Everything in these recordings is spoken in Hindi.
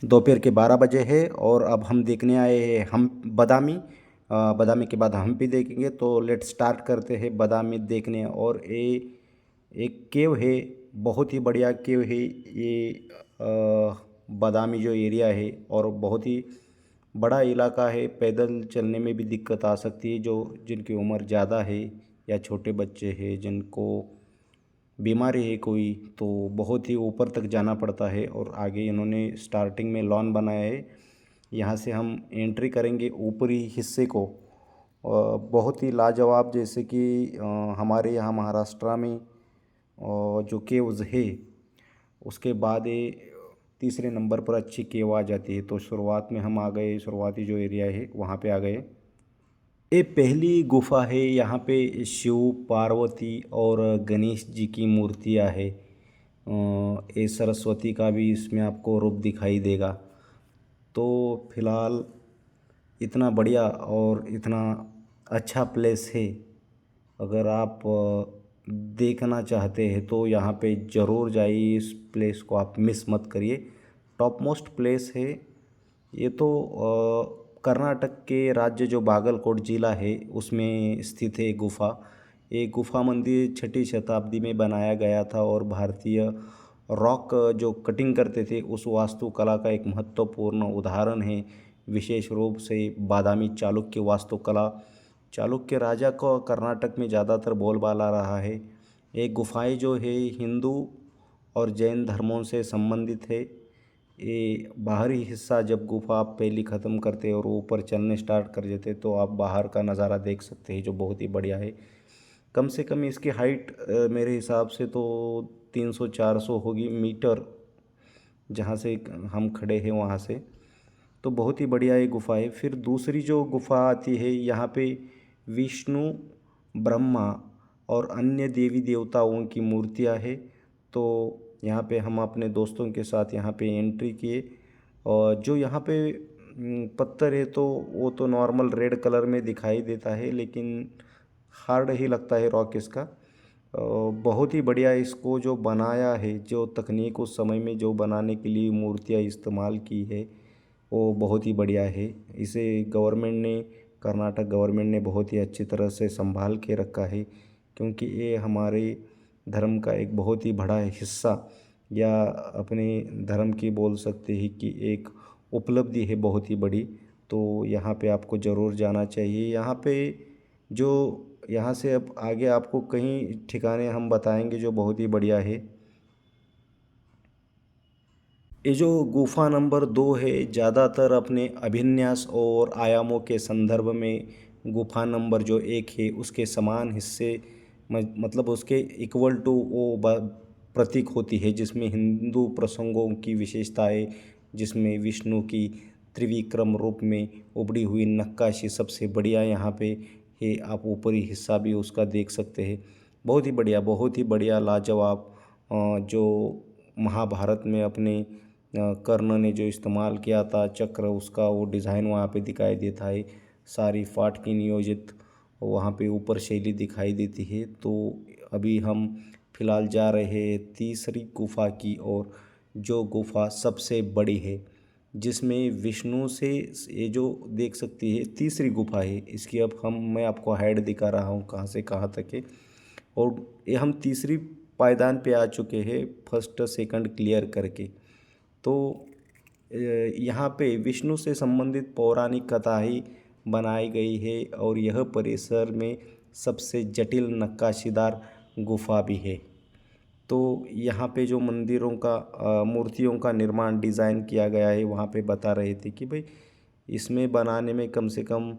दोपहर के 12 बजे है और अब हम देखने आए हैं हम बादामी। बादामी के बाद हम्पी देखेंगे, तो लेट्स स्टार्ट करते हैं बादामी देखने। और ये एक केव है, बहुत ही बढ़िया केव है ये। बादामी जो एरिया है और बहुत ही बड़ा इलाका है, पैदल चलने में भी दिक्कत आ सकती है। जो जिनकी उम्र ज़्यादा है या छोटे बच्चे हैं जिनको बीमारी है कोई, तो बहुत ही ऊपर तक जाना पड़ता है। और आगे इन्होंने स्टार्टिंग में लॉन बनाया है, यहाँ से हम एंट्री करेंगे ऊपरी हिस्से को। बहुत ही लाजवाब, जैसे कि हमारे यहाँ महाराष्ट्र में जो केव्स है, उसके बाद ये तीसरे नंबर पर अच्छी केव आ जाती है। तो शुरुआत में हम आ गए, शुरुआती जो एरिया है वहाँ पे आ गए। ये पहली गुफा है, यहाँ पे शिव पार्वती और गणेश जी की मूर्तियाँ है। ये सरस्वती का भी इसमें आपको रूप दिखाई देगा। तो फिलहाल इतना बढ़िया और इतना अच्छा प्लेस है, अगर आप देखना चाहते हैं तो यहाँ पे ज़रूर जाइए। इस प्लेस को आप मिस मत करिए, टॉप मोस्ट प्लेस है ये तो। कर्नाटक के राज्य जो बागलकोट ज़िला है उसमें स्थित है गुफा। ये गुफा मंदिर 6ठी शताब्दी में बनाया गया था और भारतीय रॉक जो कटिंग करते थे उस वास्तुकला का एक महत्वपूर्ण उदाहरण है। विशेष रूप से बादामी चालुक्य वास्तुकला, चालुक्य राजा को कर्नाटक में ज़्यादातर बोलबाला रहा है। ये गुफाएं जो है हिंदू और जैन धर्मों से संबंधित है। ये बाहरी हिस्सा, जब गुफा आप पहली ख़त्म करते और ऊपर चलने स्टार्ट कर देते तो आप बाहर का नज़ारा देख सकते हैं, जो बहुत ही बढ़िया है। कम से कम इसकी हाइट मेरे हिसाब से तो 300-400 होगी मीटर, जहाँ से हम खड़े हैं वहाँ से। तो बहुत ही बढ़िया ये गुफा है। फिर दूसरी जो गुफा आती है, यहाँ पे विष्णु, ब्रह्मा और अन्य देवी देवताओं की मूर्तियाँ है। तो यहाँ पे हम अपने दोस्तों के साथ यहाँ पे एंट्री किए। और जो यहाँ पे पत्थर है, तो वो तो नॉर्मल रेड कलर में दिखाई देता है, लेकिन हार्ड ही लगता है रॉक इसका। बहुत ही बढ़िया इसको जो बनाया है, जो तकनीक उस समय में जो बनाने के लिए मूर्तियाँ इस्तेमाल की है, वो बहुत ही बढ़िया है। इसे गवर्नमेंट ने, कर्नाटक गवर्नमेंट ने बहुत ही अच्छी तरह से संभाल के रखा है, क्योंकि ये हमारे धर्म का एक बहुत ही बड़ा हिस्सा, या अपने धर्म की बोल सकते हैं कि एक उपलब्धि है बहुत ही बड़ी। तो यहाँ पे आपको ज़रूर जाना चाहिए। यहाँ पे जो, यहाँ से अब आगे आपको कहीं ठिकाने हम बताएंगे जो बहुत ही बढ़िया है। ये जो गुफा नंबर 2 है, ज़्यादातर अपने अभिन्यास और आयामों के संदर्भ में गुफा नंबर जो 1 है उसके समान हिस्से, मतलब उसके इक्वल टू वो प्रतीक होती है, जिसमें हिंदू प्रसंगों की विशेषताएं, जिसमें विष्णु की त्रिविक्रम रूप में उभरी हुई नक्काशी सबसे बढ़िया यहाँ पे है। आप ऊपरी हिस्सा भी उसका देख सकते हैं। बहुत ही बढ़िया, बहुत ही बढ़िया, लाजवाब। जो महाभारत में अपने कर्ण ने जो इस्तेमाल किया था चक्र, उसका वो डिज़ाइन वहाँ पे दिखाई देता है। सारी फाट की नियोजित वहाँ पे ऊपर शैली दिखाई देती है। तो अभी हम फिलहाल जा रहे हैं तीसरी गुफा की ओर, जो गुफा सबसे बड़ी है, जिसमें विष्णु से, ये जो देख सकती है तीसरी गुफा है इसकी। अब मैं आपको हाइट दिखा रहा हूँ कहाँ से कहाँ तक है। और ये हम तीसरी पायदान पे आ चुके हैं, फर्स्ट सेकंड क्लियर करके। तो यहाँ पे विष्णु से संबंधित पौराणिक कथाएँ बनाई गई है और यह परिसर में सबसे जटिल नक्काशीदार गुफा भी है। तो यहाँ पे जो मंदिरों का मूर्तियों का निर्माण डिज़ाइन किया गया है, वहाँ पे बता रहे थे कि भाई इसमें बनाने में कम से कम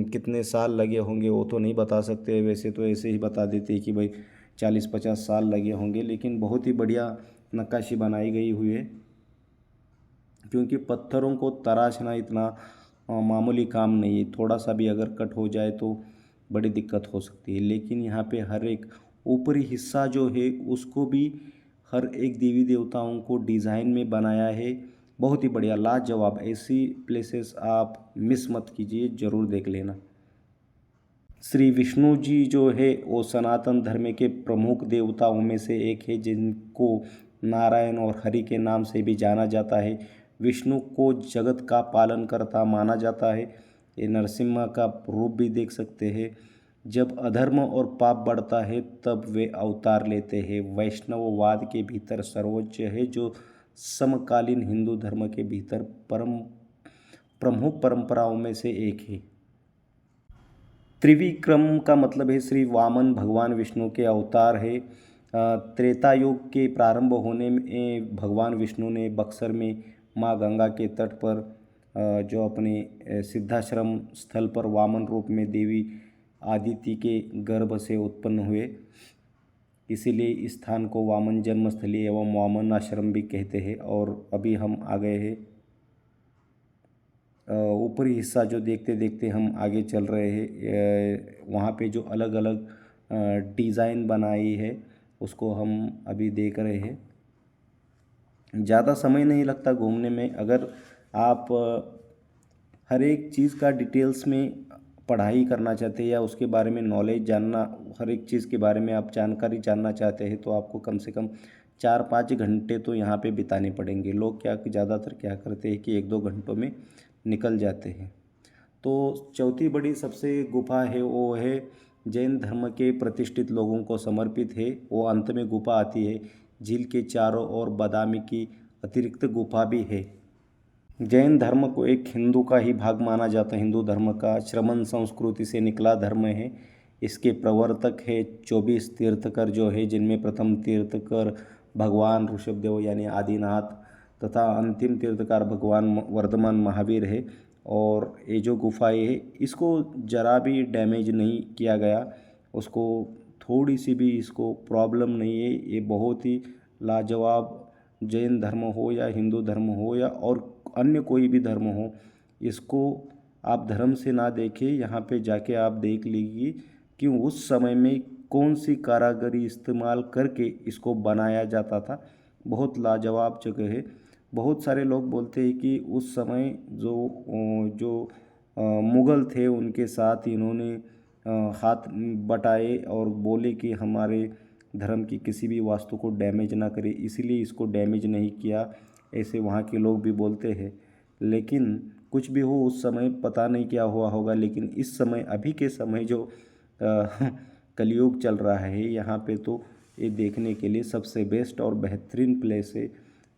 कितने साल लगे होंगे, वो तो नहीं बता सकते। वैसे तो ऐसे ही बता देते कि भाई 40-50 साल लगे होंगे, लेकिन बहुत ही बढ़िया नक्काशी बनाई गई हुई है, क्योंकि पत्थरों को तराशना इतना मामूली काम नहीं है। थोड़ा सा भी अगर कट हो जाए तो बड़ी दिक्कत हो सकती है। लेकिन यहाँ पे हर एक ऊपरी हिस्सा जो है उसको भी हर एक देवी देवताओं को डिज़ाइन में बनाया है। बहुत ही बढ़िया, लाजवाब। ऐसी प्लेसेस आप मिस मत कीजिए, ज़रूर देख लेना। श्री विष्णु जी जो है वो सनातन धर्म के प्रमुख देवताओं में से एक है, जिनको नारायण और हरि के नाम से भी जाना जाता है। विष्णु को जगत का पालन करता माना जाता है। ये नरसिम्हा का रूप भी देख सकते हैं। जब अधर्म और पाप बढ़ता है तब वे अवतार लेते हैं। वैष्णववाद के भीतर सर्वोच्च है जो समकालीन हिंदू धर्म के भीतर प्रमुख परंपराओं में से एक है। त्रिविक्रम का मतलब है श्री वामन भगवान विष्णु के अवतार है। त्रेता युग के प्रारंभ होने में भगवान विष्णु ने बक्सर में माँ गंगा के तट पर जो अपने सिद्धाश्रम स्थल पर वामन रूप में देवी आदिति के गर्भ से उत्पन्न हुए, इसीलिए इस स्थान को वामन जन्मस्थली एवं वामन आश्रम भी कहते हैं। और अभी हम आ गए हैं, ऊपरी हिस्सा जो देखते देखते हम आगे चल रहे हैं। वहाँ पे जो अलग अलग डिज़ाइन बनाई है उसको हम अभी देख रहे हैं। ज़्यादा समय नहीं लगता घूमने में। अगर आप हर एक चीज़ का डिटेल्स में पढ़ाई करना चाहते हैं या उसके बारे में नॉलेज जानना, हर एक चीज़ के बारे में आप जानकारी जानना चाहते हैं तो आपको कम से कम 4-5 घंटे तो यहाँ पे बिताने पड़ेंगे। लोग ज़्यादातर क्या करते हैं कि 1-2 घंटों में निकल जाते हैं। तो चौथी बड़ी सबसे गुफा है वो है जैन धर्म के प्रतिष्ठित लोगों को समर्पित है। वो अंत में गुफा आती है। झील के चारों ओर बादामी की अतिरिक्त गुफा भी है। जैन धर्म को एक हिंदू का ही भाग माना जाता है। हिंदू धर्म का श्रमण संस्कृति से निकला धर्म है। इसके प्रवर्तक है 24 तीर्थकर जो है, जिनमें प्रथम तीर्थकर भगवान ऋषभदेव यानी आदिनाथ तथा अंतिम तीर्थकार भगवान वर्धमान महावीर है। और ये जो गुफाएँ है इसको ज़रा भी डैमेज नहीं किया गया, उसको थोड़ी सी भी इसको प्रॉब्लम नहीं है। ये बहुत ही लाजवाब, जैन धर्म हो या हिंदू धर्म हो या और अन्य कोई भी धर्म हो, इसको आप धर्म से ना देखें, यहाँ पे जाके आप देख लीजिए कि उस समय में कौन सी कारीगरी इस्तेमाल करके इसको बनाया जाता था। बहुत लाजवाब जगह है। बहुत सारे लोग बोलते हैं कि उस समय जो मुग़ल थे उनके साथ इन्होंने हाथ बटाए और बोले कि हमारे धर्म की किसी भी वास्तु को डैमेज ना करे, इसीलिए इसको डैमेज नहीं किया, ऐसे वहाँ के लोग भी बोलते हैं। लेकिन कुछ भी हो, उस समय पता नहीं क्या हुआ होगा, लेकिन इस समय अभी के समय जो कलयुग चल रहा है यहाँ पे तो ये देखने के लिए सबसे बेस्ट और बेहतरीन प्लेस है।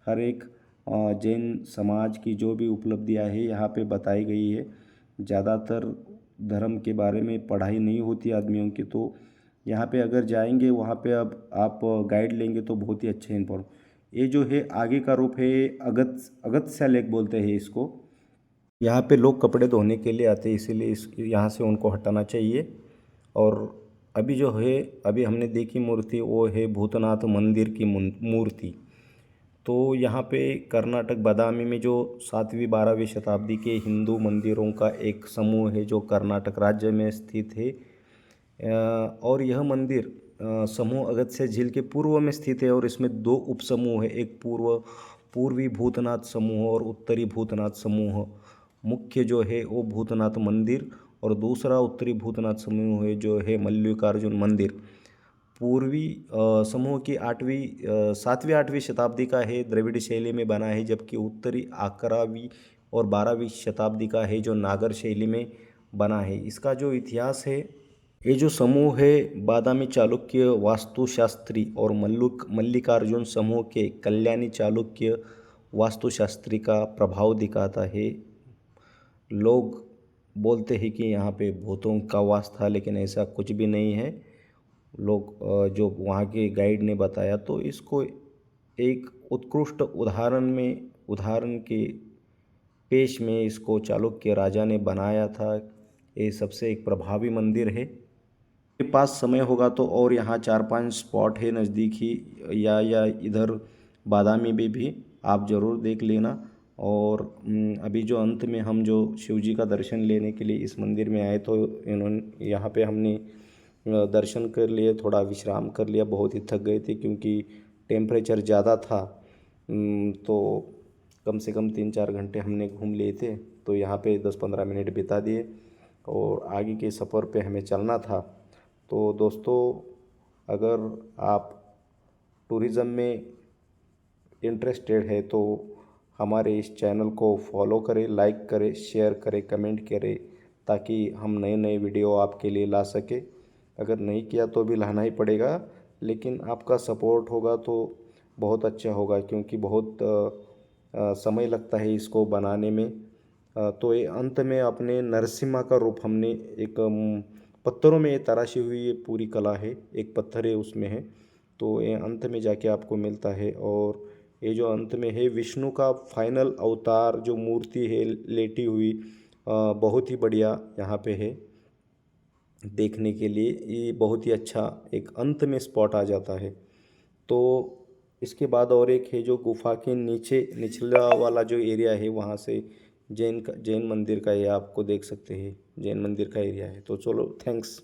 हर एक जैन समाज की जो भी उपलब्धियाँ है यहाँ पे बताई गई है। ज़्यादातर धर्म के बारे में पढ़ाई नहीं होती आदमियों की, तो यहाँ पे अगर जाएंगे वहाँ पे अब आप गाइड लेंगे तो बहुत ही अच्छे इन्फॉर्म। ये जो है आगे का रूप है अगस्त्य लेक बोलते हैं इसको। यहाँ पे लोग कपड़े धोने के लिए आते हैं, इसीलिए इस यहाँ से उनको हटाना चाहिए। और अभी जो है, अभी हमने देखी मूर्ति वो है भूतनाथ मंदिर की मूर्ति। तो यहाँ पे कर्नाटक बादामी में जो 7वीं-12वीं शताब्दी के हिंदू मंदिरों का एक समूह है जो कर्नाटक राज्य में स्थित है। और यह मंदिर समूह अगस्त्य झील के पूर्व में स्थित है और इसमें 2 उपसमूह है, एक पूर्वी भूतनाथ समूह और उत्तरी भूतनाथ समूह। मुख्य जो है वो भूतनाथ मंदिर और दूसरा उत्तरी भूतनाथ समूह है जो है मल्लिकार्जुन मंदिर। पूर्वी समूह की 7वीं-8वीं शताब्दी का है, द्रविड़ शैली में बना है, जबकि उत्तरी 11वीं और 12वीं शताब्दी का है जो नागर शैली में बना है। इसका जो इतिहास है, ये जो समूह है बादामी चालुक्य वास्तुशास्त्री और मल्लिकार्जुन समूह के कल्याणी चालुक्य वास्तुशास्त्री का प्रभाव दिखाता है। लोग बोलते हैं कि यहाँ पे भूतों का वास था, लेकिन ऐसा कुछ भी नहीं है। लोग जो वहाँ के गाइड ने बताया, तो इसको एक उत्कृष्ट उदाहरण के पेश में इसको चालुक्य राजा ने बनाया था। ये सबसे एक प्रभावी मंदिर है। के पास समय होगा तो और यहाँ 4-5 स्पॉट है नज़दीक ही, या इधर बादामी में भी आप ज़रूर देख लेना। और अभी जो अंत में हम जो शिव जी का दर्शन लेने के लिए इस मंदिर में आए, तो इन्होंने यहाँ पे हमने दर्शन कर लिए, थोड़ा विश्राम कर लिया। बहुत ही थक गए थे क्योंकि टेम्परेचर ज़्यादा था। तो कम से कम 3-4 घंटे हमने घूम लिए थे, तो यहाँ पे 10-15 मिनट बिता दिए और आगे के सफ़र पे हमें चलना था। तो दोस्तों, अगर आप टूरिज़म में इंटरेस्टेड है तो हमारे इस चैनल को फॉलो करें, लाइक करें, शेयर करें, कमेंट करें, ताकि हम नए नए वीडियो आपके लिए ला सके। अगर नहीं किया तो भी लाना ही पड़ेगा, लेकिन आपका सपोर्ट होगा तो बहुत अच्छा होगा, क्योंकि बहुत समय लगता है इसको बनाने में। तो ये अंत में अपने नरसिम्हा का रूप हमने एक पत्थरों में ये तराशी हुई ये पूरी कला है, एक पत्थर है उसमें है, तो ये अंत में जाके आपको मिलता है। और ये जो अंत में है विष्णु का फाइनल अवतार जो मूर्ति है लेटी हुई, बहुत ही बढ़िया यहाँ पे है देखने के लिए। ये बहुत ही अच्छा एक अंत में स्पॉट आ जाता है। तो इसके बाद और एक है जो गुफा के नीचे निचला वाला जो एरिया है, वहाँ से जैन मंदिर का ये आपको देख सकते हैं, जैन मंदिर का एरिया है। तो चलो, थैंक्स।